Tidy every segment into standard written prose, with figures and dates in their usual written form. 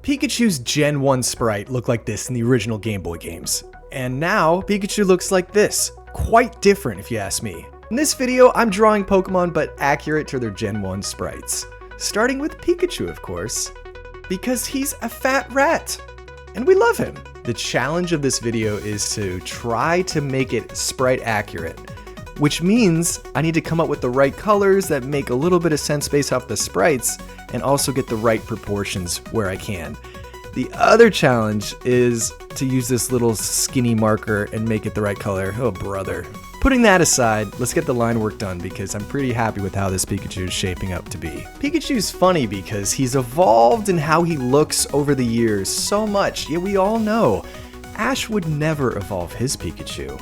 Pikachu's Gen 1 sprite looked like this in the original Game Boy games. And now, Pikachu looks like this. Quite different if you ask me. In this video, I'm drawing Pokemon but accurate to their Gen 1 sprites. Starting with Pikachu, of course. Because he's a fat rat. And we love him. The challenge of this video is to try to make it sprite accurate. Which means I need to come up with the right colors that make a little bit of sense based off the sprites, and also get the right proportions where I can. The other challenge is to use this little skinny marker and make it the right color. Oh brother. Putting that aside, let's get the line work done because I'm pretty happy with how this Pikachu is shaping up to be. Pikachu's funny because he's evolved in how he looks over the years so much, yet we all know Ash would never evolve his Pikachu.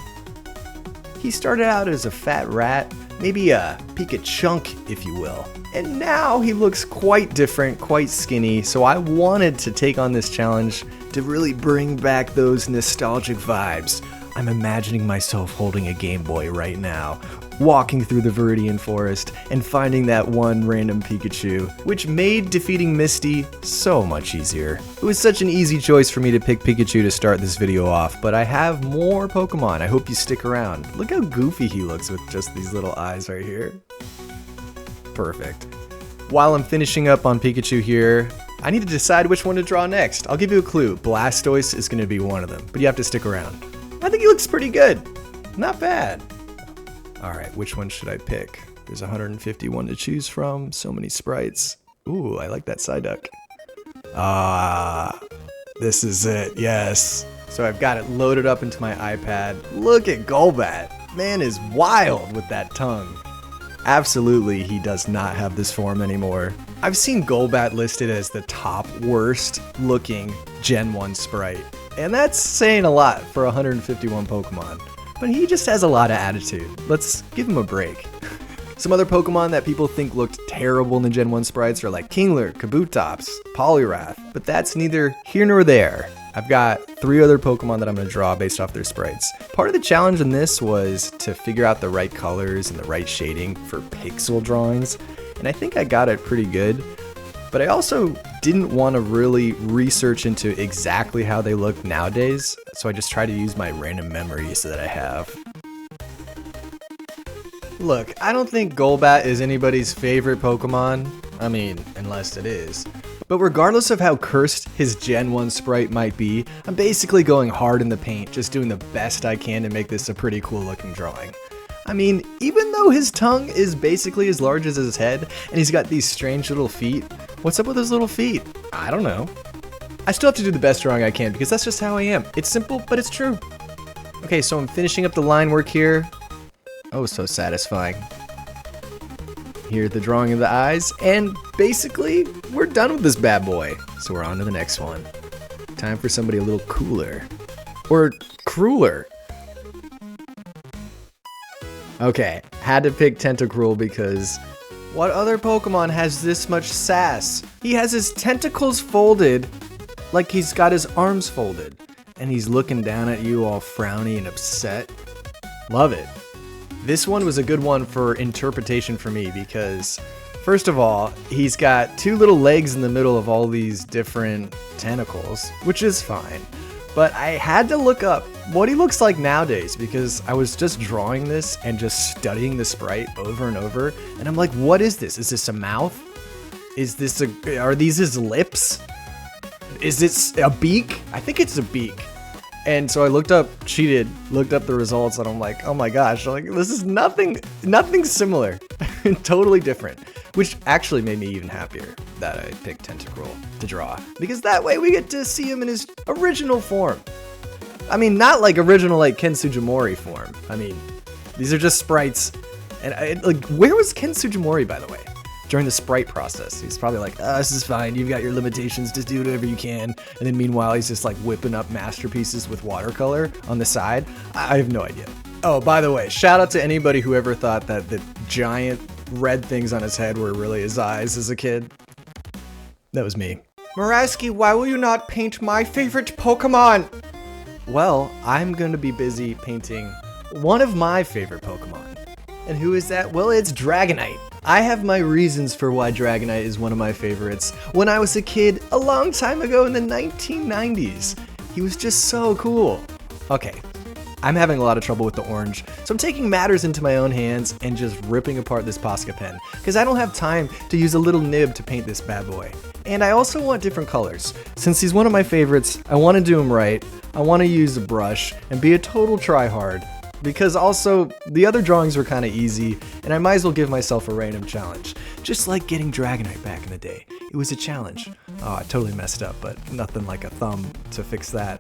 He started out as a fat rat, maybe a Pika-chunk, if you will. And now he looks quite different, quite skinny, so I wanted to take on this challenge to really bring back those nostalgic vibes. I'm imagining myself holding a Game Boy right now, walking through the Viridian Forest and finding that one random Pikachu, which made defeating Misty so much easier. It was such an easy choice for me to pick Pikachu to start this video off, but I have more Pokemon. I hope you stick around. Look how goofy he looks with just these little eyes right here. Perfect. While I'm finishing up on Pikachu here, I need to decide which one to draw next. I'll give you a clue. Blastoise is going to be one of them, but you have to stick around. I think he looks pretty good. Not bad. Alright, which one should I pick? There's 151 to choose from. So many sprites. Ooh, I like that Psyduck. This is it. Yes. So I've got it loaded up into my iPad. Look at Golbat. Man is wild with that tongue. Absolutely, he does not have this form anymore. I've seen Golbat listed as the top worst looking Gen 1 sprite. And that's saying a lot for 151 Pokemon. But he just has a lot of attitude. Let's give him a break. Some other Pokemon that people think looked terrible in the Gen 1 sprites are like Kingler, Kabutops, Poliwrath. But that's neither here nor there. I've got 3 other Pokemon that I'm going to draw based off their sprites. Part of the challenge in this was to figure out the right colors and the right shading for pixel drawings. And I think I got it pretty good. But I also didn't want to really research into exactly how they look nowadays, so I just try to use my random memories that I have. Look, I don't think Golbat is anybody's favorite Pokemon. I mean, unless it is. But regardless of how cursed his Gen 1 sprite might be, I'm basically going hard in the paint, just doing the best I can to make this a pretty cool looking drawing. I mean, even though his tongue is basically as large as his head, and he's got these strange little feet, what's up with his little feet? I don't know. I still have to do the best drawing I can because that's just how I am. It's simple, but it's true. Okay, so I'm finishing up the line work here. Oh, so satisfying. Here's the drawing of the eyes, and basically, we're done with this bad boy. So we're on to the next one. Time for somebody a little cooler. Or crueler. Okay, had to pick Tentacruel because what other Pokemon has this much sass? He has his tentacles folded like he's got his arms folded, and he's looking down at you all frowny and upset. Love it. This one was a good one for interpretation for me because, first of all, he's got 2 little legs in the middle of all these different tentacles, which is fine. But I had to look up what he looks like nowadays because I was just drawing this and just studying the sprite over and over. And I'm like, what is this? Is this a mouth? Are these his lips? Is this a beak? I think it's a beak. And so I looked up the results, and I'm like, oh my gosh, like this is nothing similar. Totally different. Which actually made me even happier that I picked Tentacruel to draw. Because that way we get to see him in his original form. I mean, not like original like Ken Sugimori form. I mean, these are just sprites. And where was Ken Sugimori, by the way? During the sprite process. He's probably like, this is fine. You've got your limitations. Just do whatever you can. And then meanwhile, he's just like whipping up masterpieces with watercolor on the side. I have no idea. Oh, by the way, shout out to anybody who ever thought that the giant red things on his head were really his eyes as a kid. That was me. Marazki, why will you not paint my favorite Pokemon? Well, I'm going to be busy painting one of my favorite Pokemon. And who is that? Well, it's Dragonite. I have my reasons for why Dragonite is one of my favorites. When I was a kid, a long time ago in the 1990s, he was just so cool. Okay, I'm having a lot of trouble with the orange, so I'm taking matters into my own hands and just ripping apart this Posca pen, because I don't have time to use a little nib to paint this bad boy. And I also want different colors. Since he's one of my favorites, I want to do him right, I want to use a brush and be a total try-hard. Because also, the other drawings were kind of easy, and I might as well give myself a random challenge. Just like getting Dragonite back in the day. It was a challenge. Oh, I totally messed up, but nothing like a thumb to fix that.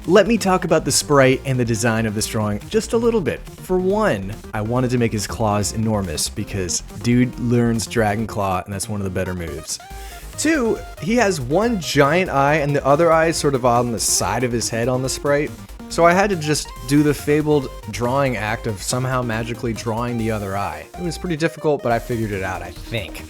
Let me talk about the sprite and the design of this drawing just a little bit. For one, I wanted to make his claws enormous because dude learns Dragon Claw, and that's one of the better moves. Two, he has one giant eye and the other eye is sort of on the side of his head on the sprite. So I had to just do the fabled drawing act of somehow magically drawing the other eye. It was pretty difficult, but I figured it out, I think.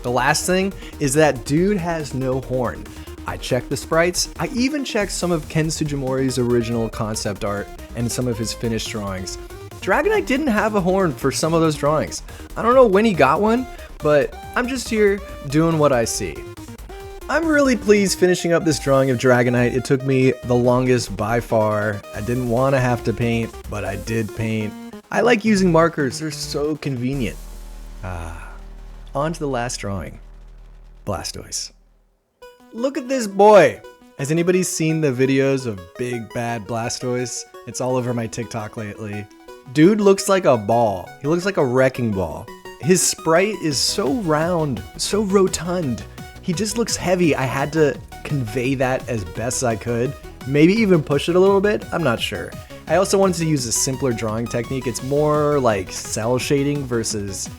The last thing is that dude has no horn. I checked the sprites, I even checked some of Ken Sujimori's original concept art and some of his finished drawings. Dragonite didn't have a horn for some of those drawings. I don't know when he got one, but I'm just here doing what I see. I'm really pleased finishing up this drawing of Dragonite. It took me the longest by far. I didn't want to have to paint, but I did paint. I like using markers, they're so convenient. On to the last drawing. Blastoise. Look at this boy! Has anybody seen the videos of Big Bad Blastoise? It's all over my TikTok lately. Dude looks like a ball. He looks like a wrecking ball. His sprite is so round, so rotund. He just looks heavy. I had to convey that as best I could. Maybe even push it a little bit, I'm not sure. I also wanted to use a simpler drawing technique. It's more like cell shading versus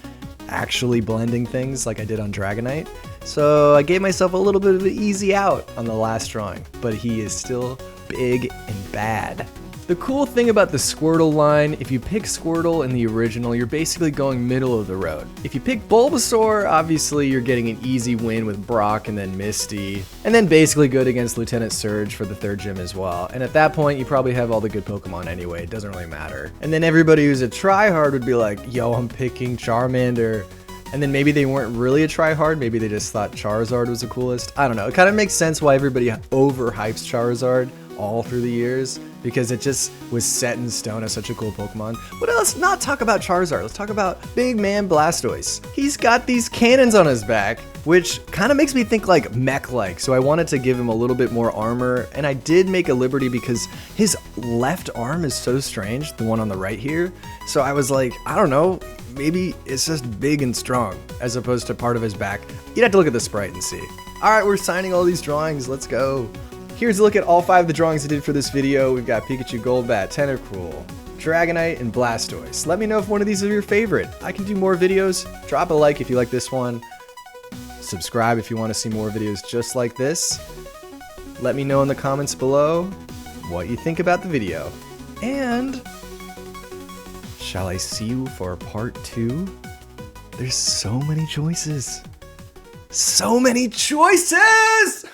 actually blending things like I did on Dragonite. So I gave myself a little bit of an easy out on the last drawing, but he is still big and bad. The cool thing about the Squirtle line, if you pick Squirtle in the original, you're basically going middle of the road. If you pick Bulbasaur, obviously you're getting an easy win with Brock and then Misty, and then basically good against Lieutenant Surge for the third gym as well. And at that point, you probably have all the good Pokemon anyway, it doesn't really matter. And then everybody who's a tryhard would be like, yo, I'm picking Charmander. And then maybe they weren't really a tryhard, maybe they just thought Charizard was the coolest. I don't know, it kind of makes sense why everybody overhypes Charizard all through the years, because it just was set in stone as such a cool Pokemon. But let's not talk about Charizard, let's talk about big man Blastoise. He's got these cannons on his back, which kind of makes me think like mech-like, so I wanted to give him a little bit more armor, and I did make a liberty because his left arm is so strange, the one on the right here, so I was like, I don't know, maybe it's just big and strong, as opposed to part of his back. You'd have to look at the sprite and see. Alright, we're signing all these drawings, let's go. Here's a look at all 5 of the drawings I did for this video. We've got Pikachu, Golbat, Tentacruel, Dragonite, and Blastoise. Let me know if one of these are your favorite. I can do more videos. Drop a like if you like this one. Subscribe if you want to see more videos just like this. Let me know in the comments below what you think about the video. And shall I see you for part 2? There's so many choices. So many choices!